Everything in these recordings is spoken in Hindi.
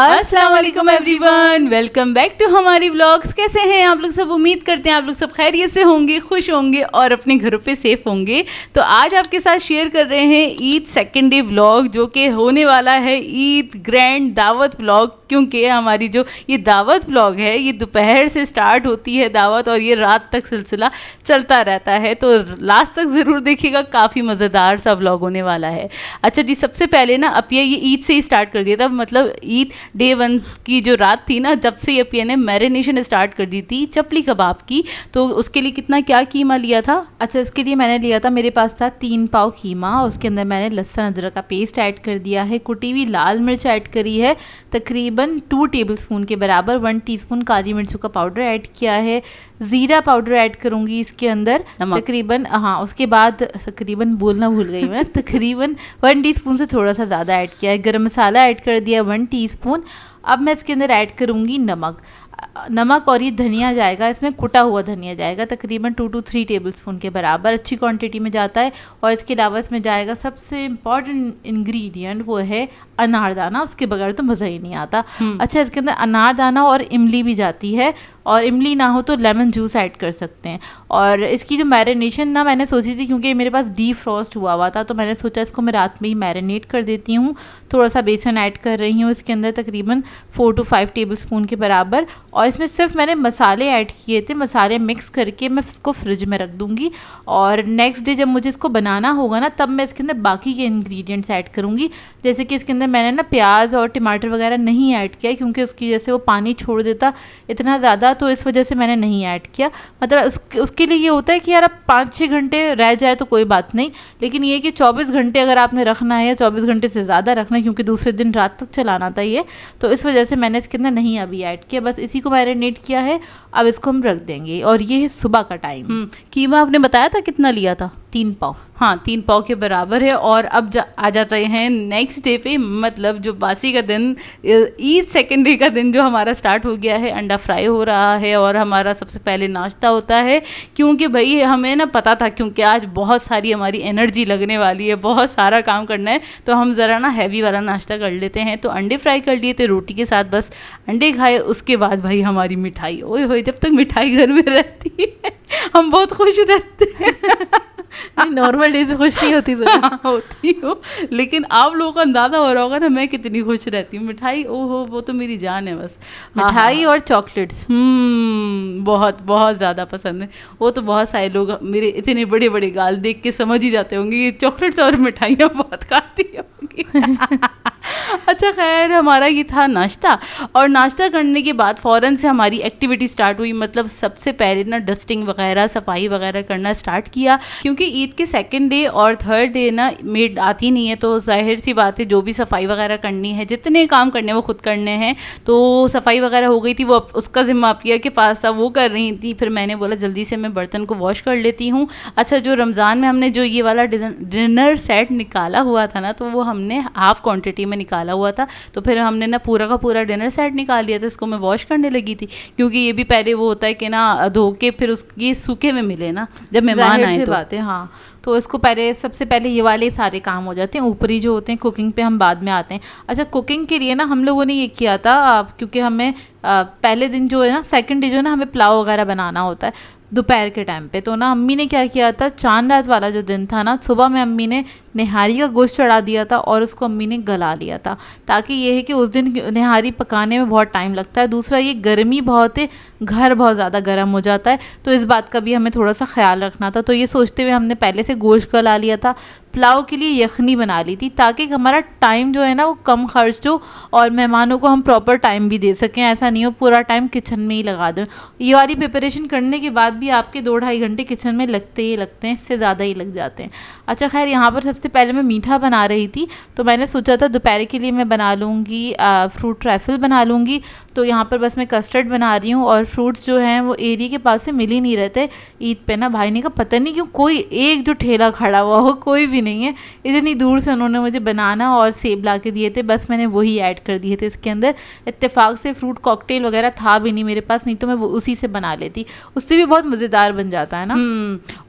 अस्सलाम वालेकुम एवरीवन, वेलकम बैक टू हमारी व्लॉग्स। कैसे हैं आप लोग सब? उम्मीद करते हैं आप लोग सब खैरियत से होंगे, खुश होंगे और अपने घरों पे सेफ होंगे। तो आज आपके साथ शेयर कर रहे हैं ईद सेकेंड डे व्लॉग, जो कि होने वाला है ईद ग्रैंड दावत व्लॉग। क्योंकि हमारी जो ये दावत व्लॉग है ये दोपहर से स्टार्ट होती है दावत और ये रात तक सिलसिला चलता रहता है, तो लास्ट तक ज़रूर देखिएगा, काफ़ी मज़ेदार सा व्लॉग होने वाला है। अच्छा जी, सबसे पहले ना अपिया ये ईद से ही स्टार्ट कर दिया था, मतलब ईद डे 1 की जो रात थी ना, जब से अपिया ने मैरिनेशन स्टार्ट कर दी थी चपली कबाब की। तो उसके लिए कितना क्या कीमा लिया था? अच्छा, इसके लिए मैंने लिया था, मेरे पास था 3 पाव कीमा। उसके अंदर मैंने लहसुन अदरक का पेस्ट ऐड कर दिया है, कुटी हुई लाल मिर्च ऐड करी है तकरीबन 2 टेबलस्पून के बराबर, 1 टीस्पून काली मिर्चों का पाउडर ऐड किया है, ज़ीरा पाउडर ऐड करूँगी इसके अंदर तकरीबन, हाँ उसके बाद तकरीबन बोलना भूल गई मैं, तकरीबन 1 टीस्पून से थोड़ा सा ज़्यादा ऐड किया है। गरम मसाला ऐड कर दिया 1 टीस्पून। अब मैं इसके अंदर ऐड करूँगी नमक और ये धनिया जाएगा, इसमें कुटा हुआ धनिया जाएगा तकरीबन 2 to 3 टेबलस्पून के बराबर, अच्छी क्वांटिटी में जाता है। और इसके अलावा इसमें जाएगा सबसे इम्पॉर्टेंट इंग्रेडिएंट, वो है अनारदाना, उसके बगैर तो मज़ा ही नहीं आता। अच्छा, इसके अंदर अनारदाना और इमली भी जाती है, और इमली ना हो तो लेमन जूस ऐड कर सकते हैं। और इसकी जो मैरिनेशन ना मैंने सोची थी, क्योंकि मेरे पास डीप फ्रॉस्ट हुआ था, तो मैंने सोचा इसको मैं रात में ही मैरिनेट कर देती हूँ। थोड़ा सा बेसन ऐड कर रही हूँ इसके अंदर तकरीबन 4 to 5 टेबलस्पून के बराबर, और इसमें सिर्फ मैंने मसाले ऐड किए थे। मसाले मिक्स करके मैं इसको फ्रिज में रख दूँगी, और नेक्स्ट डे जब मुझे इसको बनाना होगा ना, तब मैं इसके अंदर बाकी के इंग्रेडिएंट्स ऐड करूँगी। जैसे कि इसके अंदर मैंने ना प्याज और टमाटर वगैरह नहीं ऐड किया, क्योंकि उसकी जैसे वो पानी छोड़ देता इतना ज़्यादा, तो इस वजह से मैंने नहीं ऐड किया। मतलब उसके लिए ये होता है कि यार अब 5-6 घंटे रह जाए तो कोई बात नहीं, लेकिन ये कि 24 घंटे अगर आपने रखना है या 24 घंटे से ज़्यादा रखना है, क्योंकि दूसरे दिन रात तक चलाना था ये, तो इस वजह से मैंने इसके अंदर नहीं अभी ऐड किया, बस इसी को मैरिनेट किया है। अब इसको हम रख देंगे, और ये है सुबह का टाइम। कीमा आपने बताया था कितना लिया था? 3 पाव। हाँ, 3 पाव के बराबर है। और अब आ जाते हैं नेक्स्ट डे पे, मतलब जो बासी का दिन, ईद सेकेंड डे का दिन जो हमारा स्टार्ट हो गया है। अंडा फ्राई हो रहा है और हमारा सबसे पहले नाश्ता होता है, क्योंकि भाई हमें ना पता था, क्योंकि आज बहुत सारी हमारी एनर्जी लगने वाली है, बहुत सारा काम करना है, तो हम ज़रा ना हैवी वाला नाश्ता कर लेते हैं। तो अंडे फ्राई कर लिए थे रोटी के साथ, बस अंडे खाए। उसके बाद भाई हमारी मिठाई, ओए होए, जब तक मिठाई घर में रहती है हम बहुत खुश रहते हैं। नॉर्मल डे से खुश नहीं होती तो होती हूँ, लेकिन आप लोगों को अंदाज़ा हो रहा होगा ना मैं कितनी खुश रहती हूँ। मिठाई, ओहो, वो तो मेरी जान है बस। मिठाई और चॉकलेट्स बहुत बहुत ज़्यादा पसंद है। वो तो बहुत सारे लोग मेरे इतने बड़े बड़े गाल देख के समझ ही जाते होंगे कि चॉकलेट्स और मिठाइयाँ बहुत खाती होंगी। अच्छा, खैर, हमारा ये था नाश्ता, और नाश्ता करने के बाद फ़ौरन से हमारी एक्टिविटी स्टार्ट हुई। मतलब सबसे पहले ना डस्टिंग वगैरह, सफाई वगैरह करना स्टार्ट किया, क्योंकि ईद के सेकंड डे और थर्ड डे ना मेड आती नहीं है, तो जाहिर सी बात है जो भी सफाई वगैरह करनी है, जितने काम करने हैं वो खुद करने हैं। तो सफाई वगैरह हो गई थी, वो उसका ज़िम्मा अपिया के पास था, वो कर रही थी। फिर मैंने बोला जल्दी से मैं बर्तन को वॉश कर लेती हूँ। अच्छा, जो रमज़ान में हमने जो ये वाला डिनर सेट निकाला हुआ था ना, तो वो हमने हाफ़ क्वान्टिटी में निकाला हुआ था, तो फिर हमने ना पूरा का पूरा डिनर सेट निकाल लिया था। इसको मैं वॉश करने लगी थी, क्योंकि ये भी पहले वो होता है कि ना धो के फिर उसकी सूखे में मिले ना जब मेहमान आए, तो बात है। हाँ, तो इसको पहले, सबसे पहले ये वाले सारे काम हो जाते हैं, ऊपरी जो होते हैं कुकिंग पे हम बाद में आते हैं। अच्छा, कुकिंग के लिए ना हम लोगों ने ये किया था, क्योंकि हमें पहले दिन जो है ना, सेकंड डे जो है ना, हमें पुलाव वगैरह बनाना होता है दोपहर के टाइम पे। तो ना अम्मी ने क्या किया था, चांद रात वाला जो दिन था ना, सुबह में अम्मी ने निहारी का गोश्त चढ़ा दिया था, और उसको अम्मी ने गला लिया था, ताकि ये है कि उस दिन निहारी पकाने में बहुत टाइम लगता है। दूसरा, ये गर्मी बहुत है, घर बहुत ज़्यादा गर्म हो जाता है, तो इस बात का भी हमें थोड़ा सा ख्याल रखना था। तो ये सोचते हुए हमने पहले से गोश्त गला लिया था। पुलाव के लिए यखनी बना ली थी, ताकि हमारा टाइम जो है ना वो कम खर्च हो, और मेहमानों को हम प्रॉपर टाइम भी दे सकें। ऐसा नहीं हो पूरा टाइम किचन में ही लगा दें। ये वाली प्रिपरेशन करने के बाद भी आपके 2-2.5 घंटे किचन में लगते ही लगते हैं, इससे ज़्यादा ही लग जाते हैं। अच्छा, खैर, यहाँ पर सबसे पहले मैं मीठा बना रही थी, तो मैंने सोचा था दोपहर के लिए मैं बना लूँगी फ्रूट ट्रैफल बना लूँगी। तो यहाँ पर बस मैं कस्टर्ड बना रही हूँ, और फ्रूट्स जो हैं वो एरिया के पास से मिल ही नहीं रहते ईद पे ना। भाई ने कहा पता नहीं क्यों कोई एक जो ठेला खड़ा हुआ हो, कोई भी नहीं है, इतनी दूर से उन्होंने मुझे बनाना और सेब ला के दिए थे, बस मैंने वही ऐड कर दिए थे इसके अंदर। इत्तेफाक से फ्रूट कॉकटेल वगैरह था भी नहीं मेरे पास, नहीं तो मैं वो उसी से बना लेती, उससे भी बहुत मज़ेदार बन जाता है ना।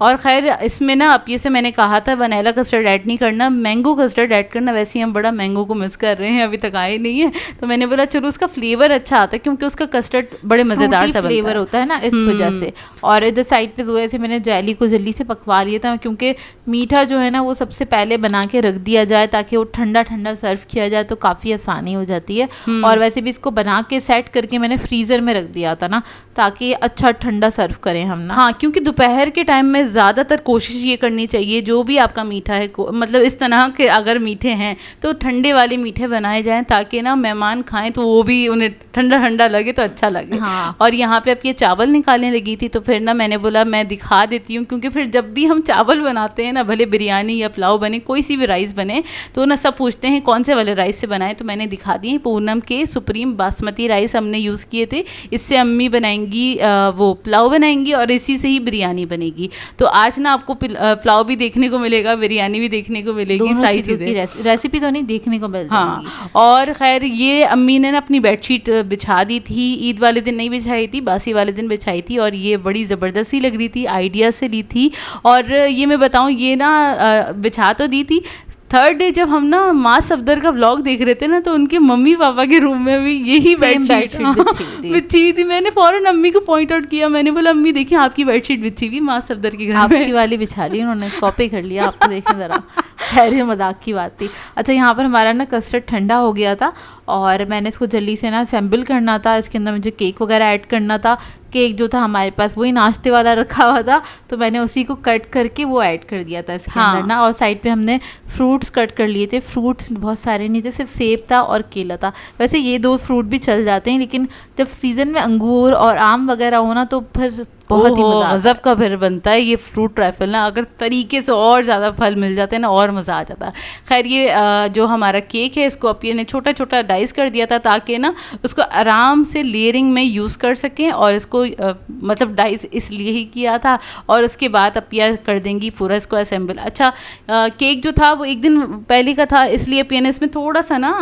और खैर इसमें ना अब ये से मैंने कहा था वनीला कस्टर्ड ऐड नहीं करना, मैंगो कस्टर्ड ऐड करना। वैसे ही हम बड़ा मैंगो को मिस कर रहे हैं, अभी तक आए नहीं है, तो मैंने बोला चलो उसका फ्लेवर अच्छा आता है क्योंकि उसका कस्टर्ड बड़े मज़ेदार सा फ्लेवर होता है ना, इस वजह से। और इधर साइड पे जो है मैंने जेली को जल्दी से पकवा लिया था, क्योंकि मीठा जो है ना वो सबसे पहले बना के रख दिया जाए ताकि वो ठंडा ठंडा सर्व किया जाए तो काफ़ी आसानी हो जाती है। और वैसे भी इसको बना के सेट करके मैंने फ्रीज़र में रख दिया था ना, ताकि अच्छा ठंडा सर्व करें हम ना। हाँ, क्योंकि दोपहर के टाइम में ज़्यादातर कोशिश ये करनी चाहिए जो भी आपका मीठा है, मतलब इस तरह के अगर मीठे हैं तो ठंडे वाले मीठे बनाए जाएं ताकि ना मेहमान खाएं तो वो भी उन्हें ठंडा ठंडा लगे तो अच्छा लगे। हाँ। और यहाँ पे अब ये चावल निकालने लगी थी तो फिर ना मैंने बोला मैं दिखा देती हूँ, क्योंकि फिर जब भी हम चावल बनाते हैं ना, भले बिरयानी या पुलाव बने, कोई सी भी राइस बने, तो ना सब पूछते हैं कौन से वाले राइस से बनाए, तो मैंने दिखा दिए पूनम के सुप्रीम बासमती राइस हमने यूज़ किए थे। इससे अम्मी बनाएंगी वो पुलाव बनाएंगी और इसी से ही बिरयानी बनेगी। तो आज ना आपको पुलाव भी देखने को मिलेगा, बिरयानी भी देखने को मिलेगी, सारी चीज़ें। रेसिपी तो नहीं देखने को मिल जाएगी। हाँ, और खैर ये अम्मी ने ना अपनी बेडशीट बिछा दी थी, ईद वाले दिन नहीं बिछाई थी, बासी वाले दिन बिछाई थी, और ये बड़ी ज़बरदस्ती लग रही थी, आइडिया से ली थी। और ये मैं बताऊँ, ये ना बिछा तो दी थी, थर्ड डे जब हम ना माँ सफदर का व्लॉग देख रहे थे ना, तो उनके मम्मी पापा के रूम में भी यही बेडशीट बिछी थी। मैंने फौरन अम्मी को पॉइंट आउट किया, मैंने बोला अम्मी देखिए आपकी बेडशीट बिछी हुई माँ सफदर के घर में। आपकी वाली बिछा ली उन्होंने, कॉपी कर लिया, आपको देखें ज़रा। खैर मजाक की बात थी। अच्छा, यहाँ पर हमारा ना कस्टर्ड ठंडा हो गया था और मैंने इसको जल्दी से ना असेंबल करना था। इसके अंदर मुझे केक वगैरह ऐड करना था। केक जो था हमारे पास वही नाश्ते वाला रखा हुआ था, तो मैंने उसी को कट करके वो ऐड कर दिया था इसके अंदर ना। और साइड पे हमने फ्रूट्स कट कर लिए थे। फ्रूट्स बहुत सारे नहीं थे, सिर्फ सेब था और केला था। वैसे ये दो फ्रूट भी चल जाते हैं, लेकिन जब सीज़न में अंगूर और आम वगैरह हो ना, तो फिर बहुत ही गजब का फिर बनता है ये फ्रूट ट्रैफल ना। अगर तरीके से और ज़्यादा फल मिल जाते हैं ना, और मज़ा आ जाता है। खैर ये जो हमारा केक है, इसको अपिया ने छोटा छोटा डाइस कर दिया था ताकि ना उसको आराम से लेयरिंग में यूज़ कर सकें। और इसको मतलब डाइस इसलिए ही किया था, और उसके बाद अपिया कर देंगी पूरा इसको असेंबल। अच्छा, केक जो था वो एक दिन पहले का था, इसलिए अपिया ने इसमें थोड़ा सा ना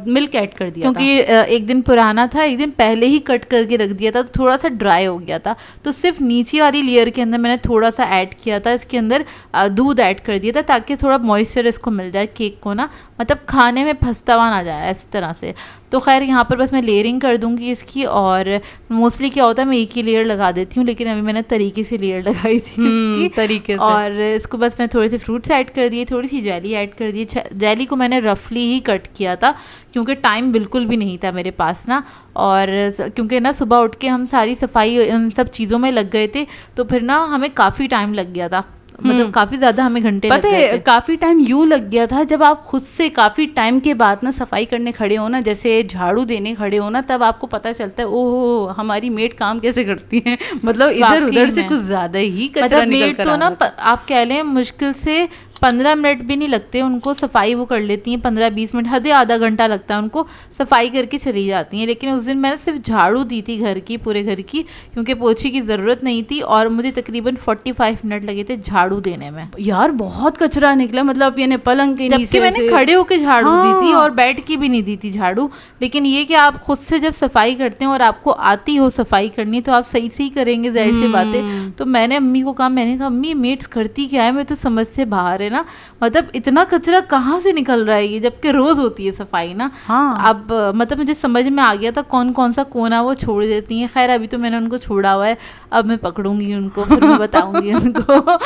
मिल्क ऐड कर दिया, क्योंकि एक दिन पुराना था, एक दिन पहले ही कट करके रख दिया था, तो थोड़ा सा ड्राई हो गया था। तो सिर्फ नीचे वाली लेयर के अंदर मैंने थोड़ा सा ऐड किया था, इसके अंदर दूध ऐड कर दिया था ताकि थोड़ा मॉइस्चर इसको मिल जाए केक को ना, मतलब खाने में फंसता हुआ ना जाए इस तरह से। तो खैर यहाँ पर बस मैं लेयरिंग कर दूँगी इसकी, और मोस्टली क्या होता है मैं एक ही लेयर लगा देती हूँ, लेकिन अभी मैंने तरीके से लेयर लगाई थी इसकी तरीके से। और इसको बस मैं थोड़े से फ्रूट्स ऐड कर दिए, थोड़ी सी जेली ऐड कर दी। जेली को मैंने रफली ही कट किया था क्योंकि टाइम बिल्कुल भी नहीं था मेरे पास ना, और क्योंकि ना सुबह उठ के हम सारी सफाई इन सब चीज़ों में लग गए थे, तो फिर ना हमें काफ़ी टाइम लग गया था, मतलब काफ़ी ज़्यादा हमें घंटे लग गए थे। काफ़ी टाइम यूँ लग गया था जब आप खुद से काफ़ी टाइम के बाद ना सफाई करने खड़े हो ना, जैसे झाड़ू देने खड़े हो ना, तब आपको पता चलता है ओहो हमारी मेड काम कैसे करती हैं। मतलब इधर उधर से कुछ ज़्यादा ही कचरा निकल कर तो ना आप कह लें मुश्किल से 15 मिनट भी नहीं लगते उनको सफाई, वो कर लेती हैं 15-20 मिनट, हद आधा घंटा लगता है उनको सफाई करके चली जाती हैं। लेकिन उस दिन मैंने सिर्फ झाड़ू दी थी घर की, पूरे घर की, क्योंकि पोछी की ज़रूरत नहीं थी, और मुझे तकरीबन 45 मिनट लगे थे झाड़ू देने में। यार बहुत कचरा निकला, मतलब ये पलंग के नीचे, मैंने खड़े होकर झाड़ू दी थी और बैठ के भी नहीं दी थी झाड़ू। लेकिन ये कि आप खुद से जब सफाई करते हैं और आपको आती हो सफाई करनी, तो आप सही से ही करेंगे, जाहिर सी बात है। तो मैंने अम्मी को कहा, मैंने कहा अम्मी मेड्स करती क्या है, मैं तो समझ से बाहर है ना, मतलब इतना कचरा कहाँ से निकल रहा है ये, जबकि रोज होती है सफाई ना। हाँ। अब मतलब मुझे समझ में आ गया था कौन कौन सा कोना वो छोड़ देती हैं। खैर अभी तो मैंने उनको छोड़ा हुआ है, अब मैं पकड़ूंगी उनको, फिर मैं बताऊंगी उनको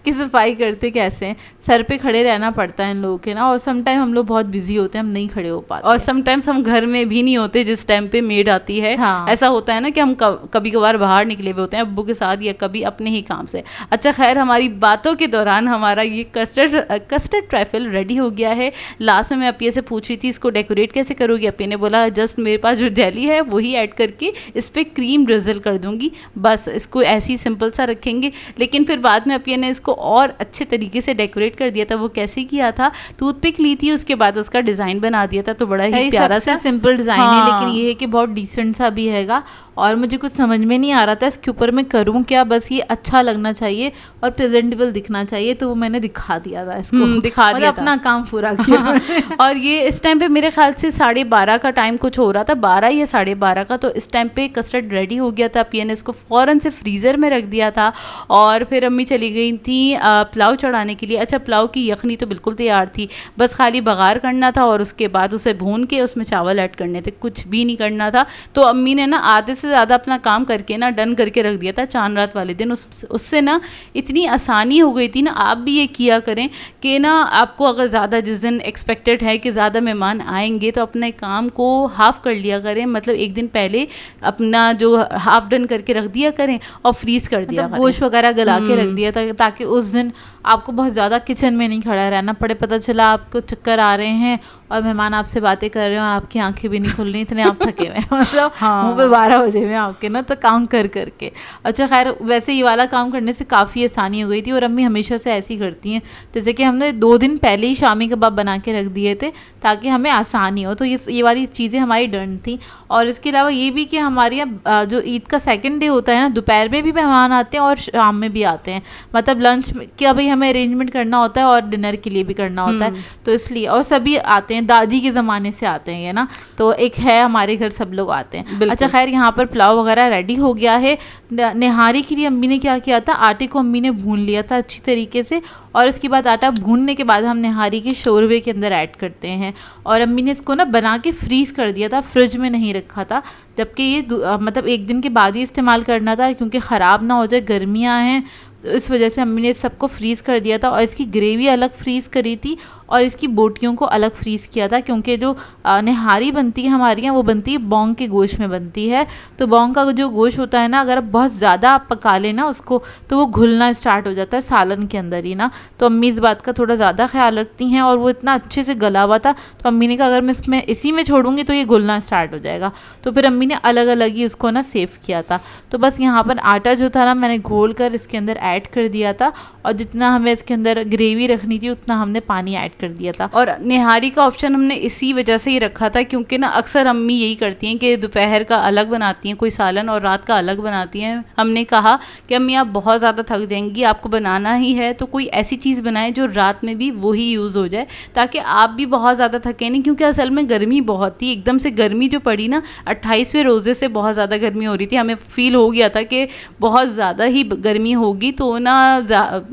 कि सफाई करते कैसे हैं। सर पे खड़े रहना पड़ता है इन लोगों के ना, और समटाइम हम लोग बहुत बिजी होते हैं, हम नहीं खड़े हो पाते, और समटाइम्स हम घर में भी नहीं होते जिस टाइम पे मेड आती है। हाँ। ऐसा होता है ना कि हम कभी कभार बाहर निकले हुए होते हैं अब्बू के साथ या कभी अपने ही काम से। अच्छा खैर हमारी बातों के दौरान हमारा ये कस्टर्ड ट्रैफल रेडी हो गया है। लास्ट में मैं अपिया से पूछ रही थी इसको डेकोरेट कैसे करोगी, अपिया ने बोला जस्ट मेरे पास जो जेली है वही ऐड करके इस पर क्रीम ड्रिजल कर दूंगी, बस इसको ऐसे ही सिंपल सा रखेंगे। लेकिन फिर बाद में अपिया ने इसको और अच्छे तरीके से डेकोरेट कर दिया था। वो कैसे किया था, टूथपिक ली थी, उसके बाद उसका डिज़ाइन बना दिया था, तो बड़ा ही प्यारा सा सिंपल डिज़ाइन है, लेकिन ये है कि बहुत डिसेंट सा भी हैगा। और मुझे कुछ समझ में नहीं आ रहा था इसके ऊपर मैं करूँ क्या, बस ये अच्छा लगना चाहिए और प्रेजेंटेबल दिखना चाहिए, तो वो मैंने दिखा दिया था इसको, दिखा दिया था, अपना काम पूरा किया। और ये इस टाइम पे मेरे ख्याल से 12:30 का टाइम कुछ हो रहा था, 12 या 12:30 का। तो इस टाइम पे कस्टर्ड रेडी हो गया था, पिया ने इसको फ़ौरन से फ्रीज़र में रख दिया था। और फिर अम्मी चली गई थी पुलाव चढ़ाने के लिए। अच्छा, पुलाव की यखनी तो बिल्कुल तैयार थी, बस खाली बघार करना था और उसके बाद उसे भून के उसमें चावल ऐड करने थे, कुछ भी नहीं करना था। तो अम्मी ने ना आधे से ज़्यादा अपना काम करके ना डन करके रख दिया था चांद रात वाले दिन। उससे ना इतनी आसानी हो गई थी ना। आप भी ये किया करें कि ना आपको अगर ज़्यादा जिस दिन एक्सपेक्टेड है कि ज़्यादा मेहमान आएंगे तो अपने काम को हाफ़ कर लिया करें, मतलब एक दिन पहले अपना जो हाफ़ डन करके रख दिया करें और फ्रीज़ कर दिया करें, गोश्त वगैरह गला के रख दिया ताकि उस दिन आपको बहुत ज़्यादा किचन में नहीं खड़ा रहना पड़े। पता चला आपको चक्कर आ रहे हैं और मेहमान आपसे बातें कर रहे हैं और आपकी आंखें भी नहीं खुल रही, इतने आप थके हुए मतलब मुँह पे 12 बजे में आपके ना, तो काम कर करके। अच्छा खैर, वैसे ये वाला काम करने से काफ़ी आसानी हो गई थी और अम्मी हमेशा से ऐसी करती हैं। जैसे कि हमने 2 दिन पहले ही शामी कबाब बना के रख दिए थे ताकि हमें आसानी हो, तो ये वाली चीज़ें हमारी डन थी। और इसके अलावा ये भी कि हमारे यहाँ जो ईद का सेकंड डे होता है ना, दोपहर में भी मेहमान आते हैं और शाम में भी आते हैं, मतलब लंच का भी हमें अरेंजमेंट करना होता है और डिनर के लिए भी करना होता है, तो इसलिए। और सभी आते हैं, दादी के ज़माने से आते हैं ये ना, तो एक है हमारे घर सब लोग आते हैं। अच्छा खैर, यहाँ पर पुलाव वगैरह रेडी हो गया है। निहारी के लिए अम्मी ने क्या किया था, आटे को अम्मी ने भून लिया था अच्छी तरीके से, और उसके बाद आटा भूनने के बाद हम निहारी के शोरबे के अंदर ऐड करते हैं। और अम्मी ने इसको ना बना के फ्रीज़ कर दिया था, फ्रिज में नहीं रखा था, जबकि ये मतलब एक दिन के बाद ही इस्तेमाल करना था क्योंकि ख़राब ना हो जाए, गर्मियाँ हैं, तो इस वजह से अम्मी ने सबको फ्रीज़ कर दिया था। और इसकी ग्रेवी अलग फ्रीज़ करी थी और इसकी बोटियों को अलग फ्रीज़ किया था, क्योंकि जो निहारी बनती है हमारे यहाँ वो बनती है बौंग के गोश्त में बनती है। तो बौंग का जो गोश्त होता है ना, अगर बहुत ज़्यादा आप पका लें ना उसको, तो वो घुलना स्टार्ट हो जाता है सालन के अंदर ही ना। तो अम्मी इस बात का थोड़ा ज़्यादा ख्याल रखती हैं और वो इतना अच्छे से गला हुआ था, तो अम्मी ने कहा अगर मैं इसी में छोड़ूंगी तो ये घुलना स्टार्ट हो जाएगा, तो फिर अम्मी ने अलग अलग ही उसको ना सेव किया था। तो बस यहाँ पर आटा जो था ना, मैंने घोल कर इसके अंदर ऐड कर दिया था और जितना हमें इसके अंदर ग्रेवी रखनी थी उतना हमने पानी ऐड कर दिया था। और निहारी का ऑप्शन हमने इसी वजह से ही रखा था क्योंकि ना अक्सर अम्मी यही करती हैं कि दोपहर का अलग बनाती हैं कोई सालन और रात का अलग बनाती हैं। हमने कहा कि अम्मी आप बहुत ज़्यादा थक जाएंगी, आपको बनाना ही है तो कोई ऐसी चीज़ बनाएं जो रात में भी वही यूज़ हो जाए, ताकि आप भी बहुत ज़्यादा थके नहीं, क्योंकि असल में गर्मी बहुत थी, एकदम से गर्मी जो पड़ी ना 28वें रोज़े से बहुत ज़्यादा गर्मी हो रही थी। हमें फील हो गया था कि बहुत ज़्यादा ही गर्मी होगी, तो ना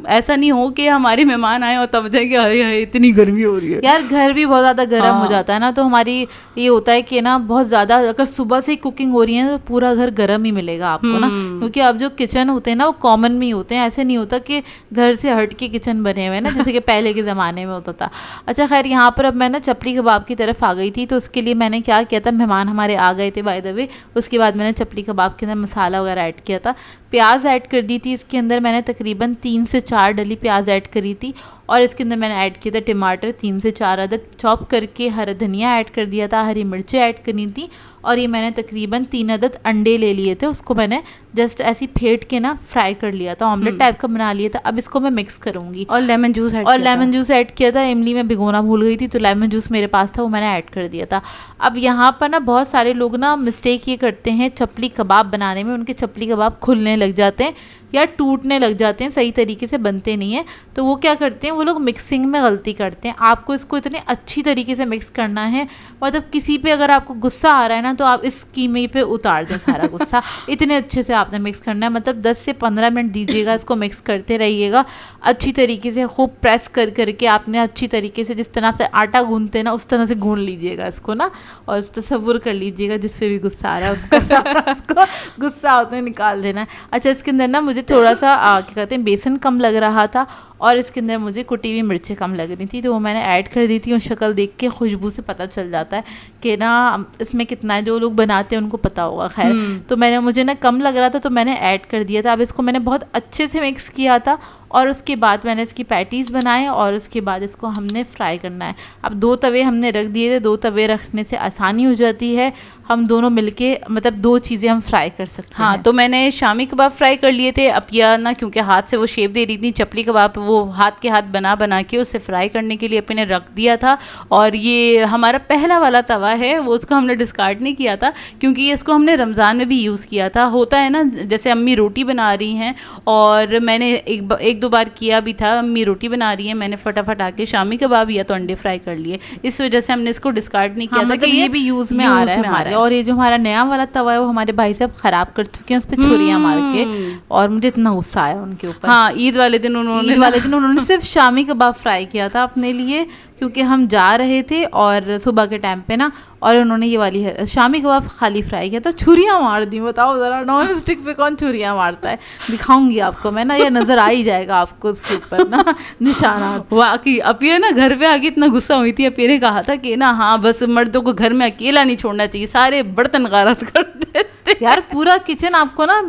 ऐसा नहीं हो कि हमारे मेहमान आए और तब जाएंगे अरे इतनी गर्मी हो रही है। यार घर भी बहुत ज़्यादा गर्म हो जाता है ना, तो हमारी ये होता है कि ना बहुत ज़्यादा अगर सुबह से ही कुकिंग हो रही है तो पूरा घर गर्म ही मिलेगा आपको ना, क्योंकि अब जो किचन होते हैं ना वो कॉमन में ही होते हैं, ऐसे नहीं होता कि घर से हट के किचन बने हुए हैं ना जैसे कि पहले के ज़माने में होता था। अच्छा खैर, यहाँ पर अब मैं ना चपली कबाब की तरफ आ गई थी, तो उसके लिए मैंने क्या किया था, मेहमान हमारे आ गए थे बाय द वे, उसके बाद मैंने चपली कबाब के अंदर मसाला वगैरह ऐड किया था, प्याज ऐड कर दी थी इसके अंदर, मैंने तकरीबन 3 से 4 डली प्याज ऐड करी थी, और इसके अंदर मैंने ऐड किया था टमाटर 3 से 4 अदद चॉप करके, हरा धनिया ऐड कर दिया था, हरी मिर्चें ऐड करनी थी, और ये मैंने तकरीबन 3 अदद अंडे ले लिए थे, उसको मैंने जस्ट ऐसी फेंट के ना फ्राई कर लिया था, ऑमलेट टाइप का बना लिया था। अब इसको मैं मिक्स करूँगी और लेमन जूस ऐड किया था। इमली में भिगोना भूल गई थी तो लेमन जूस मेरे पास था, वो मैंने ऐड कर दिया था। अब यहाँ पर ना बहुत सारे लोग ना मिस्टेक ये करते हैं चपली कबाब बनाने में, उनके चपली कबाब खुलने लग जाते हैं या टूटने लग जाते हैं, सही तरीके से बनते नहीं है, तो वो क्या करते हैं, वो लोग मिक्सिंग में गलती करते हैं। आपको इसको इतने अच्छी तरीके से मिक्स करना है, मतलब किसी पे अगर आपको गुस्सा आ रहा है ना तो आप इस कीमे पे उतार दें सारा गुस्सा, इतने अच्छे से आपने मिक्स करना है, मतलब 10 से 15 मिनट दीजिएगा, इसको मिक्स करते रहिएगा अच्छी तरीके से, खूब प्रेस कर करके आपने अच्छी तरीके से, जिस तरह से आटा गूंदते हैं ना उस तरह से गूंद लीजिएगा इसको ना, और तसव्वुर कर लीजिएगा जिस पे भी गुस्सा आ रहा है उसको गुस्सा होते हुए निकाल देना है। अच्छा, इसके अंदर ना मुझे थोड़ा सा क्या कहते हैं बेसन कम लग रहा था और इसके अंदर मुझे कुटी हुई मिर्चें कम लग रही थी, तो वो मैंने ऐड कर दी थी, और शक्ल देख के खुशबू से पता चल जाता है कि ना इसमें कितना है, जो लोग बनाते हैं उनको पता होगा। खैर, तो मुझे ना कम लग रहा था तो मैंने ऐड कर दिया था। अब इसको मैंने बहुत अच्छे से मिक्स किया था और उसके बाद मैंने इसकी पैटीज़ बनाए और उसके बाद इसको हमने फ्राई करना है। अब 2 तवे हमने रख दिए थे, 2 तवे रखने से आसानी हो जाती है, हम दोनों मिलके मतलब 2 चीज़ें हम फ्राई कर सकते हैं। हाँ, तो मैंने शामी कबाब फ्राई कर लिए थे। अब या ना क्योंकि हाथ से वो शेप दे रही थी, चपली कबाब वो हाथ के हाथ बना के उसे फ्राई करने के लिए अपने रख दिया था। और ये हमारा पहला वाला तवा है, वो उसको हमने डिस्कार्ड नहीं किया था क्योंकि इसको हमने रमज़ान में भी यूज़ किया था। होता है ना, जैसे अम्मी रोटी बना रही हैं और मैंने एक 1-2 बार किया भी था। अम्मी रोटी बना रही है, मैंने फटाफट आके शामी कबाब या तो अंडे फ्राई कर लिए, इस वजह से हमने इसको डिस्कार्ड नहीं किया था मतलब कि ये भी यूज में आ रहा है हमारे। और ये जो हमारा नया वाला तवा है वो हमारे भाई साहब खराब कर चुके हैं उस पर छुरियां मार के, और मुझे इतना गुस्सा आया उनके ऊपर। हाँ, ईद वाले दिन उन्होंने सिर्फ शामी कबाब फ्राई किया था अपने लिए, क्योंकि हम जा रहे थे और सुबह के टाइम पे ना, और उन्होंने ये वाली शामी कबाब खाली फ्राई किया था, छुरियां मार दी। बताओ ज़रा, नॉन स्टिक पे कौन छुरियां मारता है? दिखाऊंगी आपको मैं ना, ये नज़र आ ही जाएगा आपको उसके ऊपर ना निशाना। वाकई अब ये ना घर पे आके इतना गुस्सा हुई थी, अपने ने कहा था कि ना हाँ बस मर्दों को घर में अकेला नहीं छोड़ना चाहिए, सारे बर्तन गारत कर देते यार। पूरा किचन आपको ना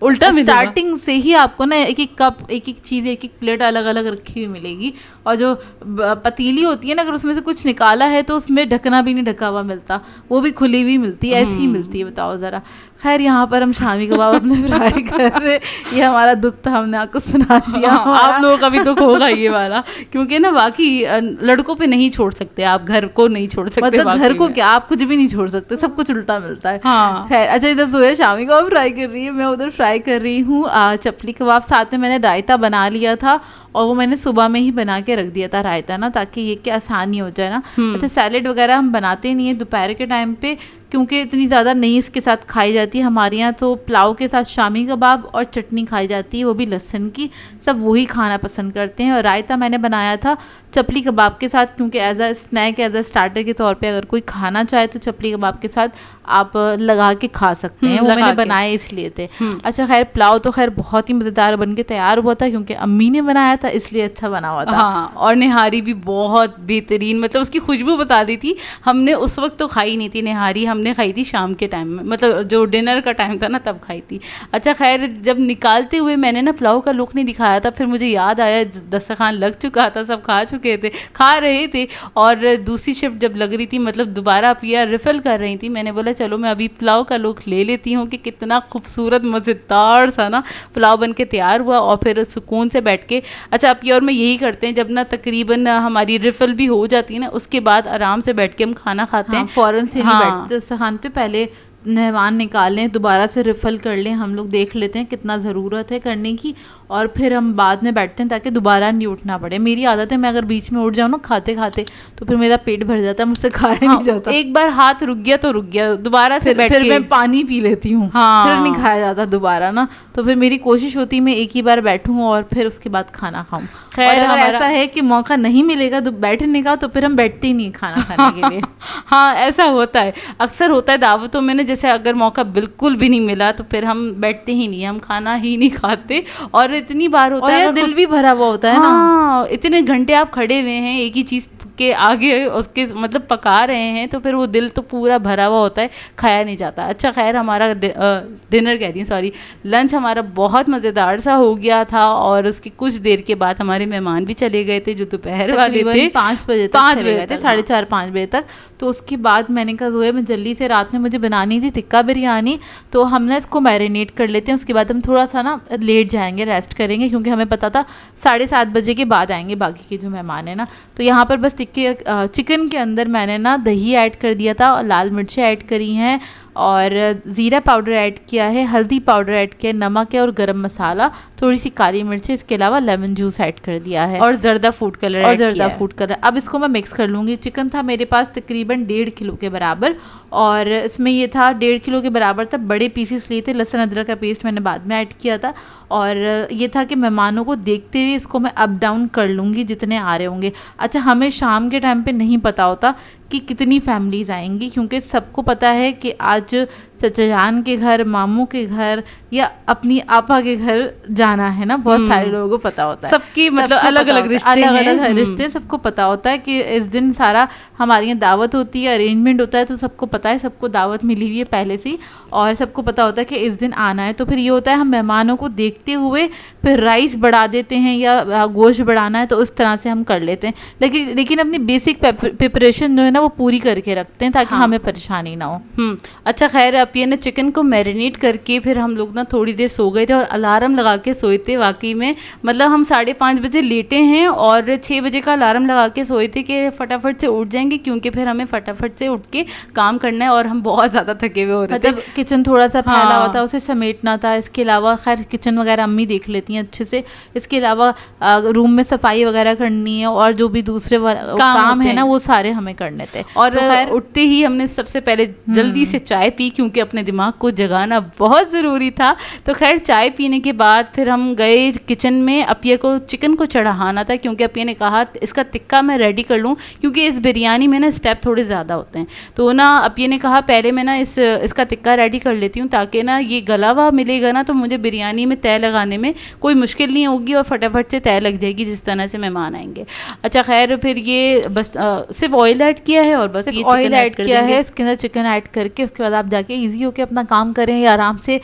उल्टा स्टार्टिंग से ही आपको ना एक एक कप, एक एक चीज़, एक एक प्लेट अलग अलग रखी हुई मिलेगी, और जो पतीली होती है ना, अगर उसमें से कुछ निकाला है तो उसमें ढकना भी नहीं ढका हुआ मिलता, वो भी खुली हुई मिलती है, ऐसी ही मिलती है। बताओ ज़रा। खैर, यहाँ पर हम शामी कबाब अपने फ्राई कर रहे, ये हमारा दुख था, हमने आपको सुना दिया। आप लोगों का भी दुख होगा ये वाला, क्योंकि ना बाकी लड़कों पे नहीं छोड़ सकते आप, घर को नहीं छोड़ सकते। मतलब घर को क्या, आप कुछ भी नहीं छोड़ सकते, सब कुछ उल्टा मिलता है। हाँ। खैर, अच्छा, इधर सोया शामी कबाब फ्राई कर रही है, मैं उधर फ्राई कर रही हूँ चपली कबाब। साथ में मैंने रायता बना लिया था, और वो मैंने सुबह में ही बना के रख दिया था रायता ना, ताकि ये क्या आसानी हो जाए ना। अच्छा, सैलेड वगैरह हम बनाते नहीं है दोपहर के टाइम पे, क्योंकि इतनी ज़्यादा नहीं इसके साथ खाई जाती है हमारे यहाँ। तो पुलाव के साथ शामी कबाब और चटनी खाई जाती है, वो भी लहसुन की, सब वही खाना पसंद करते हैं। और रायता मैंने बनाया था चपली कबाब के साथ, क्योंकि as a snack, as a starter के तौर पे अगर कोई खाना चाहे तो चपली कबाब के साथ आप लगा के खा सकते हैं। वो मैंने बनाए इसलिए थे। अच्छा, खैर, पुलाव तो खैर बहुत ही मज़ेदार बन के तैयार हुआ था, क्योंकि अम्मी ने बनाया था इसलिए अच्छा बना हुआ था। हाँ, और निहारी भी बहुत बेहतरीन, मतलब उसकी खुशबू बता दी थी। हमने उस वक्त तो खाई नहीं थी निहारी, हमने खाई थी शाम के टाइम में, मतलब जो डिनर का टाइम था ना तब खाई थी। अच्छा, खैर, जब निकालते हुए मैंने ना पुलाव का लुक नहीं दिखाया था, फिर मुझे याद आया दस्तरखान लग चुका था, सब खा रहे थे, और दूसरी शिफ्ट जब लग रही थी, मतलब दोबारा पिया रिफ़िल कर रही थी, मैंने बोला चलो मैं अभी पुलाव का लुक ले लेती हूँ कि कितना खूबसूरत मज़ेदार सा ना पुलाव बन के तैयार हुआ। और फिर सुकून से बैठ के, अच्छा, अब की और मैं यही करते हैं, जब ना तकरीबन हमारी रिफ़िल भी हो जाती है ना, उसके बाद आराम से बैठ के हम खाना खाते हैं। फ़ौरन से नहीं बैठते दस्तरखान पे, पहले मेहमान निकाल लें, दोबारा से रिफ़िल कर लें, हम लोग देख लेते हैं कितना ज़रूरत है करने की, और फिर हम बाद में बैठते हैं ताकि दोबारा नहीं उठना पड़े। मेरी आदत है, मैं अगर बीच में उठ जाऊँ ना खाते खाते, तो फिर मेरा पेट भर जाता है, मुझसे खाया नहीं जाता। एक बार हाथ रुक गया तो रुक गया, दोबारा से बैठ के फिर मैं पानी पी लेती हूँ। हाँ। फिर नहीं खाया जाता दोबारा ना, तो फिर मेरी कोशिश होती है मैं एक ही बार बैठूँ और फिर उसके बाद खाना खाऊँ। खैर, अगर ऐसा है कि मौका नहीं मिलेगा तो बैठने का, तो फिर हम बैठते ही नहीं खाना खाने के लिए। हाँ, ऐसा होता है, अक्सर होता है दावतों में ना, जैसे अगर मौका बिल्कुल भी नहीं मिला तो फिर हम बैठते ही नहीं, हम खाना ही नहीं खाते। और इतनी बार होता है, दिल भी भरा हुआ होता है ना, इतने घंटे आप खड़े हुए हैं एक ही चीज़ के आगे, उसके मतलब पका रहे हैं, तो फिर वो दिल तो पूरा भरा हुआ होता है, खाया नहीं जाता। अच्छा, खैर, हमारा डिनर कह रही हूँ, सॉरी, लंच हमारा बहुत मज़ेदार सा हो गया था, और उसकी कुछ देर के बाद हमारे मेहमान भी चले गए थे जो दोपहर वाले थे, 5 बजे तक चले गए थे, 4:30-5 बजे तक। तो उसके बाद मैंने कहा जोया, मैं जल्दी से, रात में मुझे बनानी थी टिक्का बिरयानी, तो हम ना इसको मैरिनेट कर लेते हैं, उसके बाद हम थोड़ा सा ना लेट जाएंगे, रेस्ट करेंगे, क्योंकि हमें पता था 7:30 बजे के बाद आएंगे बाकी के जो मेहमान हैं ना। तो यहाँ पर बस चिकन के अंदर मैंने ना दही ऐड कर दिया था, और लाल मिर्चें ऐड करी हैं, और ज़ीरा पाउडर ऐड किया है, हल्दी पाउडर ऐड किया, नमक है, और गरम मसाला, थोड़ी सी काली मिर्च, इसके अलावा लेमन जूस ऐड कर दिया है, और जर्दा फूड कलर। अब इसको मैं मिक्स कर लूँगी। चिकन था मेरे पास तकरीबन 1.5 किलो के बराबर, और इसमें ये था 1.5 किलो के बराबर था, बड़े पीसेस लिए थे। लहसुन अदरक का पेस्ट मैंने बाद में ऐड किया था, और ये था कि मेहमानों को देखते हुए इसको मैं अप डाउन कर लूँगी जितने आ रहे होंगे। अच्छा, हमें शाम के टाइम पे नहीं पता होता कि कितनी फैमिलीज़ आएंगी, क्योंकि सबको पता है कि आज चचा जान के घर, मामू के घर, या अपनी आपा के घर जाना है ना। बहुत सारे लोगों को पता होता है, सबकी मतलब अलग अलग रिश्ते, सबको पता होता है कि इस दिन सारा हमारे यहाँ दावत होती है, अरेंजमेंट होता है, तो सबको पता है, सबको दावत मिली हुई है पहले से, और सबको पता होता है कि इस दिन आना है। तो फिर ये होता है, हम मेहमानों को देखते हुए फिर राइस बढ़ा देते हैं, या गोश्त बढ़ाना है तो उस तरह से हम कर लेते हैं। लेकिन अपनी बेसिक प्रिपरेशन जो है ना ना वो पूरी करके रखते हैं ताकि हमें परेशानी ना हो। अच्छा खैर, अब ये ना चिकन को मैरिनेट करके फिर हम लोग ना थोड़ी देर सो गए थे और अलार्म लगा के सोए थे। वाकई में मतलब हम 5:30 बजे लेटे हैं और 6 बजे का अलार्म लगा के सोए थे कि फटाफट से उठ जाएंगे, क्योंकि फिर हमें फटाफट से उठ के काम करना है और हम बहुत ज़्यादा थके हुए हो रहे थे। मतलब किचन थोड़ा सा फैला हुआ था, उसे समेटना था। इसके अलावा खैर किचन वगैरह अम्मी देख लेती हैं अच्छे से। इसके अलावा रूम में सफाई वगैरह करनी है और जो भी दूसरे काम है ना वो सारे हमें करने थे। और तो उठते ही हमने सबसे पहले जल्दी से चाय पी, क्योंकि अपने दिमाग को जगाना बहुत ज़रूरी था। तो खैर चाय पीने के बाद फिर हम गए किचन में। अपिया को चिकन को चढ़ाना था, क्योंकि अपिया ने कहा इसका टिक्का मैं रेडी कर लूँ, क्योंकि इस बिरयानी में ना स्टेप थोड़े ज़्यादा होते हैं। तो ना अपिया ने कहा पहले मैं ना इसका टिक्का रेडी कर लेती हूँ, ताकि ना ये गला हुआ मिलेगा ना तो मुझे बिरयानी में तय लगाने में कोई मुश्किल नहीं होगी और फटाफट से तय लग जाएगी जिस तरह से मेहमान आएंगे। अच्छा खैर, फिर ये बस सिर्फ ऑयल ऐड किया है और बस ये ऑयल ऐड किया है। इसके अंदर चिकन ऐड करके उसके बाद आप जाके इजी होके अपना काम करें, या आराम से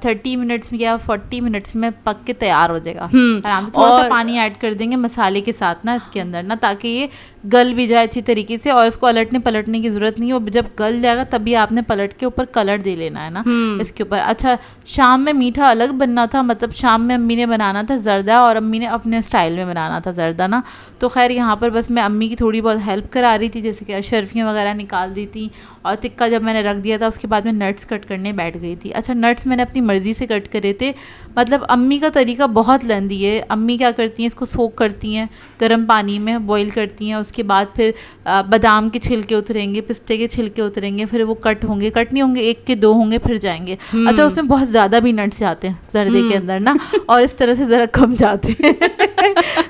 30 मिनट्स में या 40 मिनट्स में पक के तैयार हो जाएगा। आराम से थोड़ा सा पानी ऐड कर देंगे मसाले के साथ ना इसके अंदर ना, ताकि ये गल भी जाए अच्छी तरीके से। और इसको अलटने पलटने की ज़रूरत नहीं है, वो जब गल जाएगा तभी आपने पलट के ऊपर कलर दे लेना है ना इसके ऊपर। अच्छा, शाम में मीठा अलग बनना था, मतलब शाम में अम्मी ने बनाना था जर्दा और अम्मी ने अपने स्टाइल में बनाना था जर्दा ना। तो खैर यहाँ पर बस मैं अम्मी की थोड़ी बहुत हेल्प करा रही थी, जैसे कि अशरफियाँ वगैरह निकाल दी थी। और टिक्का जब मैंने रख दिया था उसके बाद मैं नट्स कट करने बैठ गई थी। अच्छा, नट्स मैंने अपनी मर्ज़ी से कट करे थे, मतलब अम्मी का तरीका बहुत लेंदी है। अम्मी क्या करती हैं, इसको सोक करती हैं गर्म पानी में, बॉईल करती हैं। उसके बाद फिर बादाम के छिलके उतरेंगे, पिस्ते के छिलके उतरेंगे, फिर वो कट होंगे, कट नहीं होंगे, 1 के 2 होंगे, फिर जाएंगे। अच्छा, उसमें बहुत ज़्यादा भी नट्स जाते हैं जर्दे के अंदर ना, और इस तरह से ज़रा कम जाते हैं।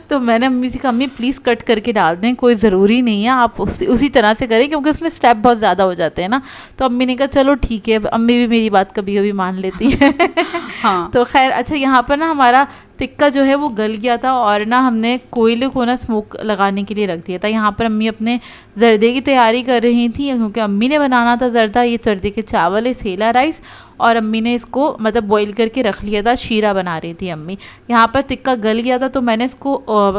तो मैंने अम्मी से कहा अम्मी प्लीज़ कट करके डाल दें, कोई ज़रूरी नहीं है, आप उसी तरह से करें, क्योंकि उसमें स्टेप बहुत ज़्यादा हो जाते हैं ना। तो अम्मी ने कहा चलो ठीक है, अम्मी भी मेरी बात कभी कभी मान लेती है। हाँ। तो खैर अच्छा, यहाँ पर ना हमारा टिक्का जो है वो गल गया था और ना हमने कोयले को ना स्मोक लगाने के लिए रख दिया था। यहाँ पर अम्मी अपने जर्दे की तैयारी कर रही थी, क्योंकि अम्मी ने बनाना था जर्दा। ये जर्दे के चावल है, सेला राइस, और अम्मी ने इसको मतलब बॉईल करके रख लिया था, शीरा बना रही थी अम्मी। यहाँ पर टिक्का गल गया था तो मैंने इसको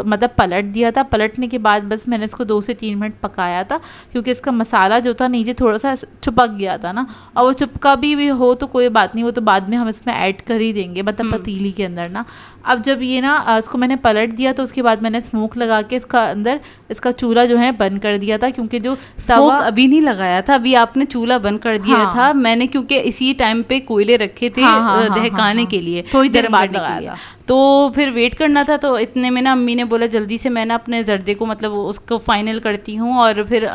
मतलब पलट दिया था। पलटने के बाद बस मैंने इसको 2 से 3 मिनट पकाया था, क्योंकि इसका मसाला जो था नीचे थोड़ा सा चिपक गया था ना। और वो चिपका भी हो तो कोई बात नहीं, वो तो बाद में हम इसमें ऐड कर ही देंगे, मतलब पतीली के अंदर ना। अब जब ये ना इसको मैंने पलट दिया तो उसके बाद मैंने स्मोक लगा के इसका अंदर इसका चूल्हा जो है बंद कर दिया था, क्योंकि जो स्मोक अभी नहीं लगाया था, अभी आपने चूल्हा बंद कर दिया था। मैंने क्योंकि इसी टाइम पे कोयले रखे थे दहकाने के लिए, थोड़ी देर बाद लगाया था। तो फिर वेट करना था, तो इतने में ना अम्मी ने बोला जल्दी से मैं ना अपने जर्दे को मतलब उसको फाइनल करती हूँ, और फिर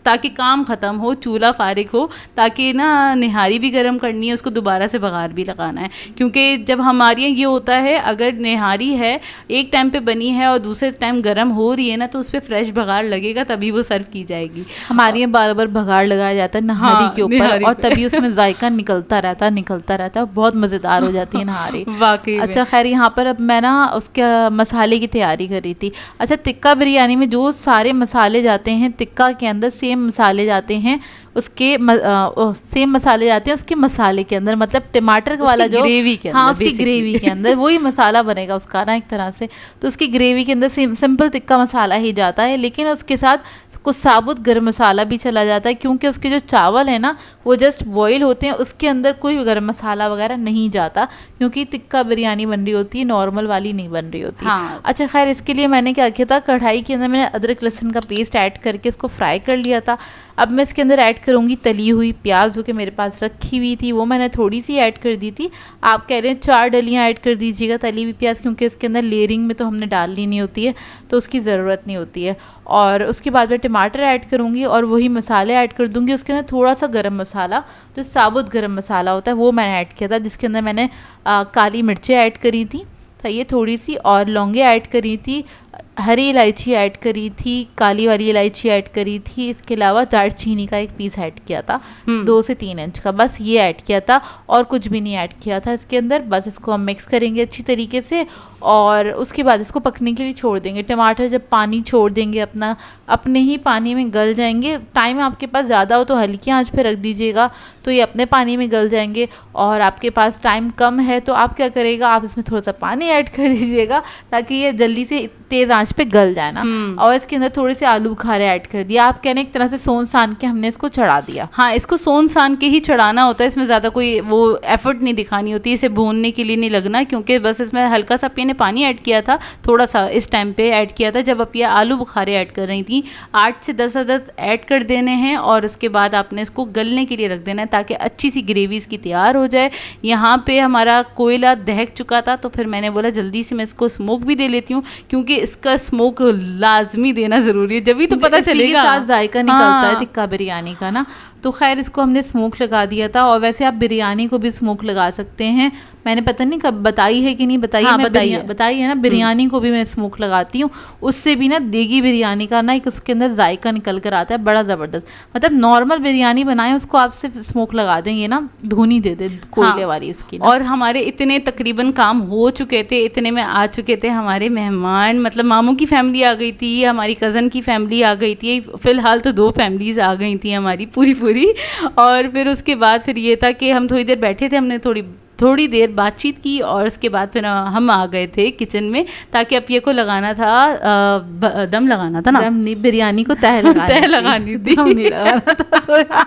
ताकि काम ख़त्म हो, चूल्हा फारिग हो, ताकि ना निहारी भी गर्म करनी है, उसको दोबारा से बघार भी लगाना है। क्योंकि जब हमारे यहाँ ये होता है, अगर निहारी है एक टाइम पे बनी है और दूसरे टाइम गर्म हो रही है ना, तो उस पर फ्रेश बघार लगेगा, तभी वो सर्व की जाएगी। हमारे यहाँ बार बार बघार लगाया जाता है नहारी के ऊपर, और तभी उसमें जायका निकलता रहता है, बहुत मज़ेदार हो जाती है नहारी वाकई। अच्छा खैर, यहाँ पर अब मैं ना उसके मसाले की तैयारी कर रही थी। अच्छा, टिक्का बिरयानी में जो सारे मसाले जाते हैं टिक्का के अंदर, सेम मसाले जाते हैं उसके सेम मसाले जाते हैं उसके मसाले के अंदर, मतलब टमाटर वाला जो ग्रेवी के अंदर, हाँ उसकी ग्रेवी के अंदर वही मसाला बनेगा उसका ना एक तरह से। तो उसकी ग्रेवी के अंदर सिंपल टिक्का मसाला ही जाता है, लेकिन उसके साथ कुछ साबुत गरम मसाला भी चला जाता है, क्योंकि उसके जो चावल है ना वो जस्ट बॉईल होते हैं, उसके अंदर कोई गरम मसाला वगैरह नहीं जाता, क्योंकि टिक्का बिरयानी बन रही होती है, नॉर्मल वाली नहीं बन रही होती। हाँ। अच्छा खैर, इसके लिए मैंने क्या किया था, कढ़ाई के अंदर मैंने अदरक लहसुन का पेस्ट ऐड करके इसको फ्राई कर लिया था। अब मैं इसके अंदर ऐड करूँगी तली हुई प्याज, जो कि मेरे पास रखी हुई थी, वो मैंने थोड़ी सी ऐड कर दी थी। आप कह रहे हैं 4 डलियाँ ऐड कर दीजिएगा तली हुई प्याज, क्योंकि इसके अंदर लेयरिंग में तो हमने डालनी नहीं होती है, तो उसकी ज़रूरत नहीं होती है। और उसके बाद मैं टमाटर ऐड करूँगी और वही मसाले ऐड कर दूँगी। उसके अंदर थोड़ा सा गरम मसाला, जो साबुत गरम मसाला होता है, वो मैंने ऐड किया था, जिसके अंदर मैंने काली मिर्चें ऐड करी थी, ये थोड़ी सी, और लौंगे ऐड करी थी, हरी इलायची ऐड करी थी, काली वाली इलायची ऐड करी थी। इसके अलावा दालचीनी का 1 पीस ऐड किया था, 2 से 3 इंच का, बस ये ऐड किया था और कुछ भी नहीं ऐड किया था इसके अंदर। बस इसको हम मिक्स करेंगे अच्छी तरीके से, और उसके बाद इसको पकने के लिए छोड़ देंगे। टमाटर जब पानी छोड़ देंगे अपना, अपने ही पानी में गल जाएंगे। टाइम आपके पास ज़्यादा हो तो हल्की आंच पे रख दीजिएगा, तो ये अपने पानी में गल जाएंगे। और आपके पास टाइम कम है तो आप क्या करेगा, आप इसमें थोड़ा सा पानी ऐड कर दीजिएगा ताकि ये जल्दी से तेज़ आंच पे गल जाए ना। और इसके अंदर थोड़े से आलू बुखारे ऐड कर दिया। आप कहने एक तरह से सोन सान के हमने इसको चढ़ा दिया। हाँ, इसको सोन सान के ही चढ़ाना होता है, इसमें ज़्यादा कोई वो एफर्ट नहीं दिखानी होती, इसे भूनने के लिए नहीं लगना, क्योंकि बस इसमें हल्का सा मैंने पानी ऐड किया था, थोड़ा सा इस टाइम पे ऐड किया था जब आप ये आलू बुखारे ऐड कर रही थी। 8 से 10 अदद ऐड कर देने हैं और उसके बाद आपने इसको गलने के लिए रख देना है ताकि अच्छी सी ग्रेवी इसकी तैयार हो जाए। यहाँ पे हमारा कोयला दहक चुका था तो फिर मैंने बोला जल्दी से मैं इसको स्मोक भी दे लेती हूँ, क्योंकि इसका स्मोक लाजमी देना ज़रूरी है, जब भी तो पता चलेगा, साथ जायका निकलता है टिक्का बिरयानी का ना। तो खैर इसको हमने स्मोक लगा दिया था। और वैसे आप बिरयानी को भी स्मोक लगा सकते हैं, मैंने पता नहीं कब बताई है कि नहीं बताई है। मैं बताई है ना, बिरयानी को भी मैं स्मोक लगाती हूँ, उससे भी ना देगी बिरयानी का ना एक उसके अंदर जायका निकल कर आता है बड़ा ज़बरदस्त। मतलब नॉर्मल बिरयानी बनाएं उसको आप सिर्फ स्मोक लगा दें, ये ना धुनी दे दे कोयले वाली इसकी ना। और हमारे इतने तकरीबन काम हो चुके थे, इतने में आ चुके थे हमारे मेहमान, मतलब मामू की फैमिली आ गई थी, हमारी कज़न की फैमिली आ गई थी, फ़िलहाल तो 2 फैमिलीज़ आ गई थी हमारी पूरी। और फिर उसके बाद फिर ये था कि हम थोड़ी देर बैठे थे, हमने थोड़ी देर बातचीत की और उसके बाद फिर हम आ गए थे किचन में, ताकि अब ये को लगाना था दम लगाना था ना, दम नहीं, बिरयानी को तह लगानी थी, दम नहीं लगाना था।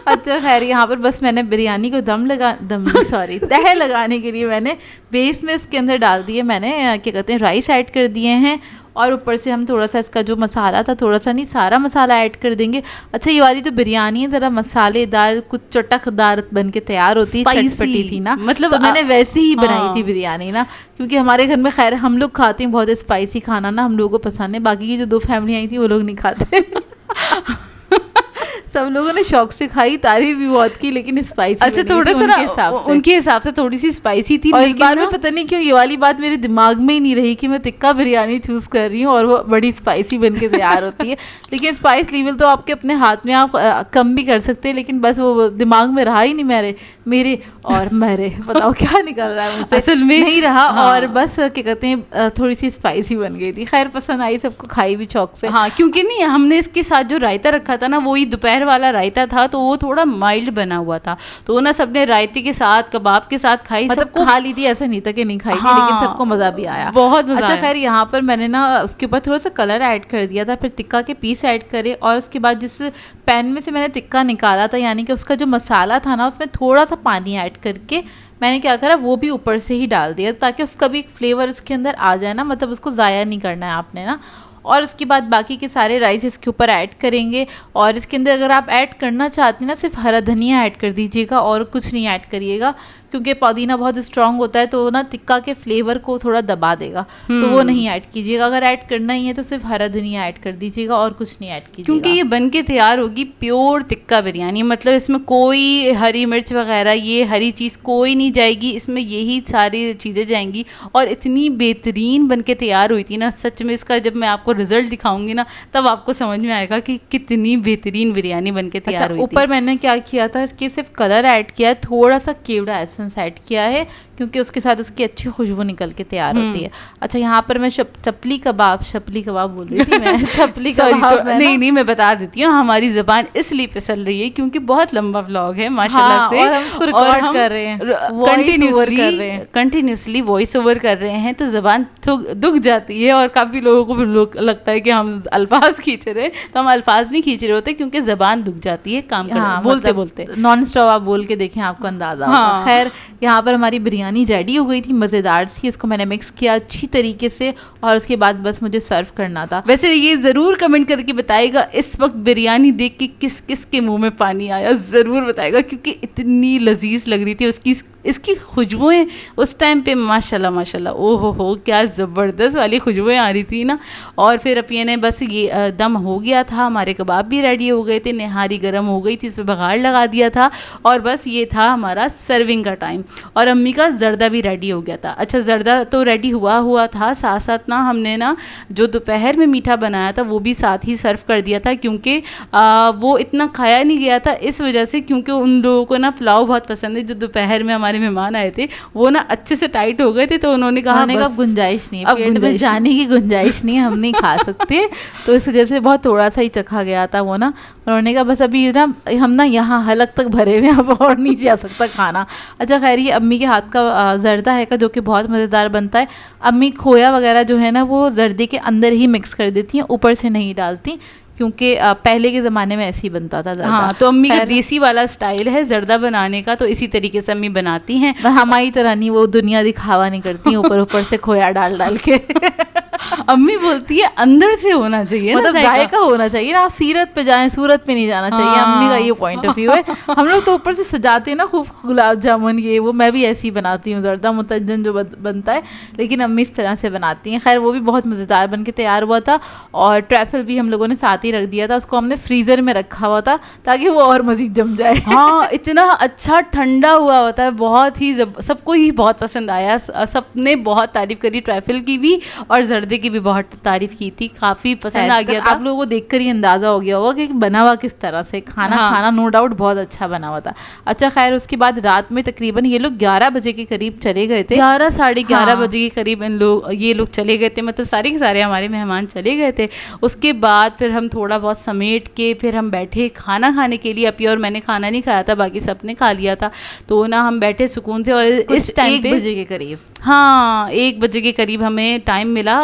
अच्छा खैर यहाँ पर बस मैंने बिरयानी को तह लगाने के लिए मैंने बेस में इसके अंदर डाल दिए, मैंने क्या कहते हैं राइस ऐड कर दिए हैं। और ऊपर से हम थोड़ा सा इसका जो मसाला था, थोड़ा सा नहीं सारा मसाला ऐड कर देंगे। अच्छा ये वाली तो बिरयानी है ज़रा मसालेदार, कुछ चटकदार बन के तैयार होती है, चटपटी थी ना, मतलब तो मैंने वैसे ही बनाई थी बिरयानी ना, क्योंकि हमारे घर में खैर हम लोग खाते हैं बहुत स्पाइसी खाना ना, हम लोगों को पसंद है। बाकी की जो 2 फैमिली आई थी वो लोग नहीं खाते। सब लोगों ने शौक से खाई, तारीफ भी बहुत की, लेकिन स्पाइसी अच्छा थोड़ा सा उनके हिसाब से थोड़ी सी स्पाइसी थी। और इस बार में पता नहीं क्यों ये वाली बात मेरे दिमाग में ही नहीं रही कि मैं टिक्का बिरयानी चूज़ कर रही हूँ और वो बड़ी स्पाइसी बन के तैयार होती है। लेकिन स्पाइस लेवल तो आपके अपने हाथ में, आप कम भी कर सकते हैं, लेकिन बस वो दिमाग में रहा ही नहीं मेरे बताओ क्या निकल रहा है मुझसे, असल में नहीं रहा। और बस क्या कहते हैं थोड़ी सी स्पाइसी बन गई थी। खैर पसंद आई सबको, खाई भी शौक से। हाँ, क्योंकि नहीं हमने इसके साथ जो रायता रखा था ना, वो ही दोपहर वाला रायता था, तो वो थोड़ा माइल्ड बना हुआ था, तो ना सबने रायते के साथ कबाब के साथ खाई, मतलब सबको खा ली थी, ऐसा नहीं था कि नहीं खाई थी, लेकिन सबको मज़ा भी आया, बहुत मज़ा। अच्छा खैर यहाँ पर मैंने ना उसके ऊपर थोड़ा सा कलर ऐड कर दिया था, फिर टिक्का के पीस ऐड करे और उसके बाद जिस पैन में से मैंने टिक्का निकाला था, यानी कि उसका जो मसाला था ना, उसमें थोड़ा सा पानी ऐड करके मैंने क्या करा, वो भी ऊपर से ही डाल दिया ताकि उसका भी फ्लेवर उसके अंदर आ जाए ना, मतलब उसको ज़ाया नहीं करना है आपने ना। और उसके बाद बाकी के सारे राइस इसके ऊपर ऐड करेंगे। और इसके अंदर अगर आप ऐड करना चाहती हैं ना, सिर्फ हरा धनिया ऐड कर दीजिएगा और कुछ नहीं ऐड करिएगा, क्योंकि पुदीना बहुत स्ट्रांग होता है तो ना टिक्का के फ्लेवर को थोड़ा दबा देगा, तो वो नहीं ऐड कीजिएगा। अगर ऐड करना ही है तो सिर्फ हरा धनिया ऐड कर दीजिएगा और कुछ नहीं ऐड कीजिएगा, क्योंकि ये बन के तैयार होगी प्योर टिक्का बिरयानी, मतलब इसमें कोई हरी मिर्च वगैरह ये हरी चीज़ कोई नहीं जाएगी, इसमें यही सारी चीज़ें जाएंगी। और इतनी बेहतरीन बन के तैयार हुई थी ना, सच में इसका जब मैं आपको रिजल्ट दिखाऊंगी ना, तब आपको समझ में आएगा कि कितनी बेहतरीन बिरयानी बन के तैयार हुई थी। ऊपर मैंने क्या किया था, इसके सिर्फ कलर ऐड किया है, थोड़ा सा केवड़ा ऐड किया है, क्योंकि उसके साथ उसकी अच्छी खुशबू निकल के तैयार होती है। अच्छा यहाँ पर मैं शपली कबाब बोल रही थी मैं चपली कबाब नहीं मैं बता देती हूँ, हमारी ज़बान इसलिए फिसल रही है क्योंकि बहुत लंबा व्लॉग है माशाल्लाह से, और हम उसको रिकॉर्ड कर रहे हैं, कंटिन्यूसली वॉइस ओवर कर रहे हैं, तो ज़बान दुख जाती है और काफ़ी लोगों को लगता है कि हम अल्फाज खींच रहे हैं, तो हम अल्फाज नहीं खींच रहे होते क्योंकि ज़बान दुख जाती है काम बोलते नॉन स्टॉप आप बोल के देखें, आपको अंदाजा होगा। खैर यहाँ पर हमारी बिरयानी रेडी हो गई थी, मज़ेदार सी। इसको मैंने मिक्स किया अच्छी तरीके से और उसके बाद बस मुझे सर्व करना था। वैसे ये ज़रूर कमेंट करके बताइएगा इस वक्त बिरयानी देख के किस किस के मुंह में पानी आया, ज़रूर बताइएगा, क्योंकि इतनी लजीज लग रही थी। इसकी खुशबुएँ उस टाइम पे माशाल्लाह ओहो क्या ज़बरदस्त वाली खुशबुएँ आ रही थी ना। और फिर अब ये ने बस ये दम हो गया था, हमारे कबाब भी रेडी हो गए थे, निहारी गर्म हो गई थी, इस पर बघाड़ लगा दिया था और बस ये था हमारा सर्विंग का टाइम। और अम्मी का जर्दा भी रेडी हो गया था। अच्छा जर्दा तो रेडी हुआ था, साथ साथ ना हमने ना जो दोपहर में मीठा बनाया था वो भी साथ ही सर्व कर दिया था, क्योंकि वो इतना खाया नहीं गया था इस वजह से, क्योंकि उन लोगों को ना पुलाव बहुत पसंद है जो दोपहर में हमारे मेहमान आए थे वो ना अच्छे से टाइट हो गए थे, तो उन्होंने कहा अब गुंजाइश नहीं, पेट में जाने की गुंजाइश नहीं, हम नहीं खा सकते। तो इस वजह से बहुत थोड़ा सा ही चखा गया था वो ना। उन्होंने कहा बस अभी ना हम ना यहाँ हलक तक भरे हुए, अब और नहीं जा सकता खाना। अच्छा खैर, ये अम्मी के हाथ का जर्दा है का जो कि बहुत मज़ेदार बनता है। अम्मी खोया वगैरह जो है ना वो जर्दे के अंदर ही मिक्स कर देती हैं, ऊपर से नहीं डालती, क्योंकि पहले के ज़माने में ऐसे ही बनता था जर्दा। हाँ, तो अम्मी का देसी वाला स्टाइल है जर्दा बनाने का, तो इसी तरीके से अम्मी बनाती हैं। हमारी तरह नहीं, वो दुनिया दिखावा नहीं करती ऊपर ऊपर से खोया डाल डाल के। अम्मी बोलती है अंदर से होना चाहिए, मतलब जायका होना चाहिए ना, आप सीरत पे जाएं, सूरत पे नहीं जाना चाहिए। हाँ। अम्मी का ये पॉइंट ऑफ व्यू है। हम लोग तो ऊपर से सजाते हैं ना खूब, गुलाब जामुन ये वो, मैं भी ऐसे ही बनाती हूँ, जर्दा मुतज्जन जो बनता है, लेकिन अम्मी इस तरह से बनाती हैं। खैर वो भी बहुत मज़ेदार बन के तैयार हुआ था। और ट्रैफल भी हम लोगों ने साथ ही रख दिया था, उसको हमने फ्रीज़र में रखा हुआ था ताकि वो और मज़ीद जम जाए। हाँ, इतना अच्छा ठंडा हुआ होता है, बहुत ही सबको ही बहुत पसंद आया, सबने बहुत तारीफ़ करी, ट्रैफल की भी और जर्दे की भी बहुत तारीफ की थी, काफ़ी पसंद आ गया था। आप लोगों को देखकर ही अंदाज़ा हो गया होगा कि बना हुआ किस तरह से खाना नो डाउट बहुत अच्छा बना हुआ था। अच्छा खैर, उसके बाद रात में तकरीबन ये लोग 11 बजे के करीब चले गए थे, 11 साढ़े 11 बजे के करीब ये लोग चले गए थे, मतलब सारे के सारे हमारे मेहमान चले गए थे। उसके बाद फिर हम थोड़ा बहुत समेट के फिर हम बैठे खाना खाने के लिए। अपी और मैंने खाना नहीं खाया था, बाकी सबने खा लिया था, तो ना हम बैठे सुकून से। और इस टाइम पे 1 बजे के करीब, हाँ 1 बजे के करीब हमें टाइम मिला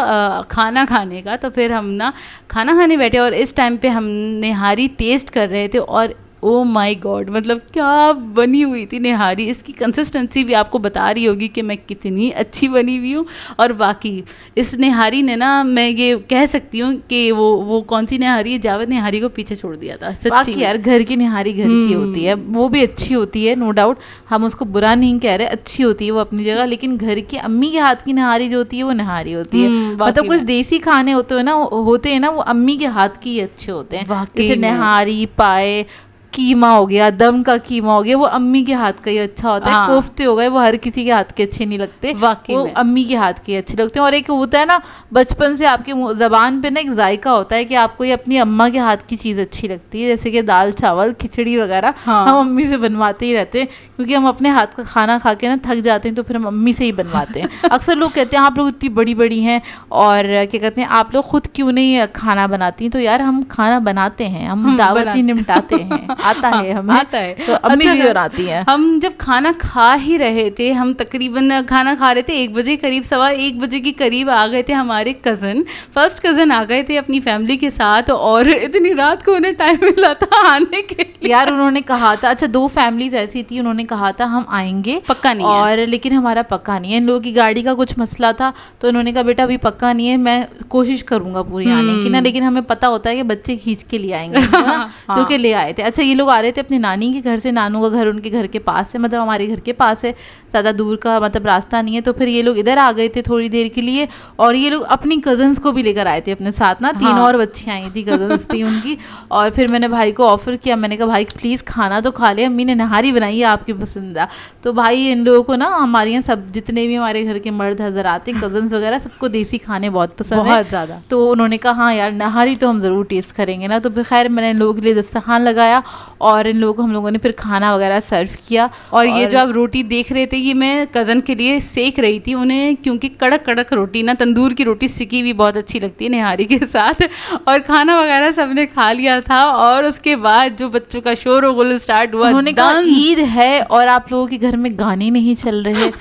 खाना खाने का, तो फिर हम ना खाना खाने बैठे और इस टाइम पे हम निहारी टेस्ट कर रहे थे। और ओ माय गॉड, मतलब क्या बनी हुई थी निहारी, इसकी कंसिस्टेंसी भी आपको बता रही होगी कि मैं कितनी अच्छी बनी हुई हूँ। और बाकी इस निहारी ने ना, मैं ये कह सकती हूँ कि वो कौन सी निहारी है, जावेद निहारी को पीछे छोड़ दिया था सच्ची। यार घर की निहारी घर की होती है, वो भी अच्छी होती है नो डाउट, हम उसको बुरा नहीं कह रहे, अच्छी होती है वो अपनी जगह, लेकिन घर की अम्मी के हाथ की निहारी जो होती है वो निहारी होती है। मतलब कुछ देसी खाने होते हैं ना वो अम्मी के हाथ की अच्छे होते हैं, जैसे निहारी, पाए, कीमा हो गया, दम का कीमा हो गया, वो अम्मी के हाथ का ही अच्छा होता है। कोफ्ते हो गए, वो हर किसी के हाथ के अच्छे नहीं लगते, वो अम्मी के हाथ के अच्छे लगते हैं। और एक होता है ना बचपन से आपके ज़बान पे ना एक जायका होता है कि आपको ये अपनी अम्मा के हाथ की चीज़ अच्छी लगती है, जैसे कि दाल चावल खिचड़ी वगैरह हम अम्मी से बनवाते ही रहते हैं, क्योंकि हम अपने हाथ का खाना खा के ना थक जाते हैं, तो फिर हम अम्मी से ही बनवाते हैं। अक्सर लोग कहते हैं आप लोग इतनी बड़ी बड़ी हैं और क्या कहते हैं आप लोग खुद क्यों नहीं खाना बनाती, तो यार हम खाना बनाते हैं, हम दावत ही निपटाते हैं, आता है हमें, आता है, तो अम्मी भी बनाती है। हम जब खाना खा ही रहे थे, हम तकरीबन खाना खा रहे थे 1 बजे करीब, 1:15 बजे के करीब आ गए थे हमारे फर्स्ट कज़न आ गए थे अपनी फैमिली के साथ, और इतनी रात को उन्हें टाइम मिला था आने के लिए। यार उन्होंने कहा था, अच्छा 2 फैमिलीज ऐसी थी, उन्होंने कहा था हम आएंगे, पक्का नहीं और है, लेकिन हमारा पक्का नहीं है, इन लोगों की गाड़ी का कुछ मसला था, तो उन्होंने कहा बेटा अभी पक्का नहीं है, मैं कोशिश करूंगा पूरी आने की ना, लेकिन हमें पता होता है कि बच्चे खींच के लिए आएंगे, क्योंकि ले आए थे। अच्छा ये लोग आ रहे थे अपनी नानी के घर से, नानू का घर उनके घर के पास है, मतलब हमारे घर के पास है, ज़्यादा दूर का मतलब रास्ता नहीं है, तो फिर ये लोग इधर आ गए थे थोड़ी देर के लिए, और ये लोग अपनी कज़न्स को भी लेकर आए थे अपने साथ ना, 3 और बच्चियाँ आई थी, कज़न्स थी उनकी। और फिर मैंने भाई को ऑफ़र किया, मैंने कहा भाई प्लीज़ खाना तो खा ले, अम्मी ने नहारी बनाई है आपकी पसंदीदा। तो भाई इन लोगों को ना, हमारे यहाँ सब जितने भी हमारे घर के मर्द हज़रात हैं, कज़न्स वगैरह, सबको देसी खाने बहुत पसंद है, बहुत ज़्यादा। तो उन्होंने कहा हाँ यार नहारी तो हम ज़रूर टेस्ट करेंगे ना, तो फिर खैर मैंने इन लोगों के लिए दस्तरखान लगाया और इन लोगों को हम लोगों ने फिर खाना वगैरह सर्व किया। और ये जो आप रोटी देख रहे थे, ये मैं कज़न के लिए सेक रही थी उन्हें, क्योंकि कड़क कड़क रोटी ना, तंदूर की रोटी सिकी भी बहुत अच्छी लगती है निहारी के साथ। और खाना वगैरह सबने खा लिया था, और उसके बाद जो बच्चों का शोर गुल स्टार्ट हुआ, उन्होंने कहा ईद है और आप लोगों के घर में गाने नहीं चल रहे।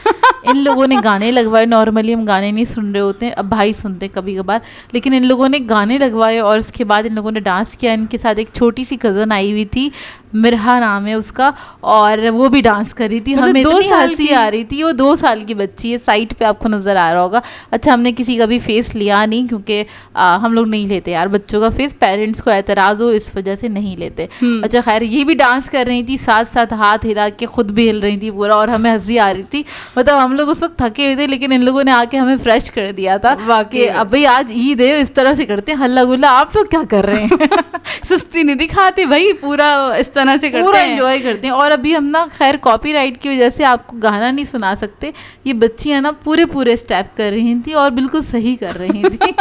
इन लोगों ने गाने लगवाए, नॉर्मली हम गाने नहीं सुन रहे होते हैं, अब भाई सुनते कभी कभार, लेकिन इन लोगों ने गाने लगवाए और उसके बाद इन लोगों ने डांस किया। इनके साथ एक छोटी सी कज़न आई हुई थी, मिरहा नाम है उसका, और वो भी डांस कर रही थी, हमें इतनी हंसी आ रही थी। वो 2 साल की बच्ची है, साइड पे आपको नज़र आ रहा होगा। अच्छा हमने किसी का भी फेस लिया नहीं, क्योंकि हम लोग नहीं लेते यार बच्चों का फेस, पेरेंट्स को एतराज़ हो इस वजह से नहीं लेते। अच्छा खैर ये भी डांस कर रही थी, साथ साथ हाथ हिला के खुद भी हिल रही थी पूरा, और हमें हंसी आ रही थी। मतलब हम लोग उस वक्त थके हुए थे, लेकिन इन लोगों ने आके हमें फ्रेश कर दिया था कि अब भाई आज ईद है, इस तरह से करते हैं, हल्ला गुल्ला। आप लोग क्या कर रहे हैं? सुस्ती नहीं दिखाते भाई, पूरा इस तरह से करते हैं, एंजॉय करते हैं। और अभी हम ना खैर कॉपीराइट की वजह से आपको गाना नहीं सुना सकते, ये बच्चियां ना पूरे स्टेप कर रही थी और बिल्कुल सही कर रही थी।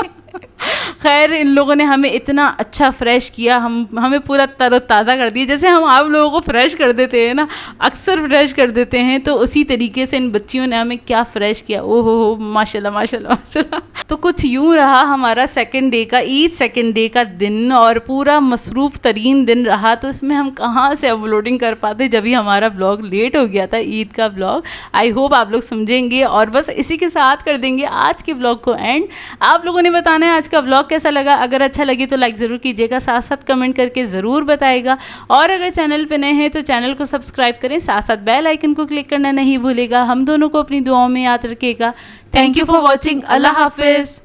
खैर इन लोगों ने हमें इतना अच्छा फ्रेश किया, हमें पूरा तरोताज़ा कर दिया, जैसे हम आप लोगों को फ्रेश कर देते हैं ना, अक्सर फ्रेश कर देते हैं, तो उसी तरीके से इन बच्चियों ने हमें क्या फ्रेश किया। ओहो हो, माशाल्लाह माशाल्लाह माशाल्लाह। तो कुछ यूँ रहा हमारा सेकंड डे का, ईद सेकंड डे का दिन, और पूरा मसरूफ़ तरीन दिन रहा। तो इसमें हम कहाँ से अपलोडिंग कर पाते, जब भी हमारा ब्लॉग लेट हो गया था, ईद का ब्लॉग। आई होप आप लोग समझेंगे, और बस इसी के साथ कर देंगे आज के ब्लॉग को एंड। आप लोगों ने बताना है आज का ब्लॉग कैसा लगा। अगर अच्छा लगे तो लाइक ज़रूर कीजिएगा, साथ साथ कमेंट करके ज़रूर बताइएगा, और अगर चैनल पे नए हैं तो चैनल को सब्सक्राइब करें, साथ साथ बेल आइकन को क्लिक करना नहीं भूलेगा। हम दोनों को अपनी दुआओं में याद रखिएगा। Thank you for watching. अल्लाह हाफिज़।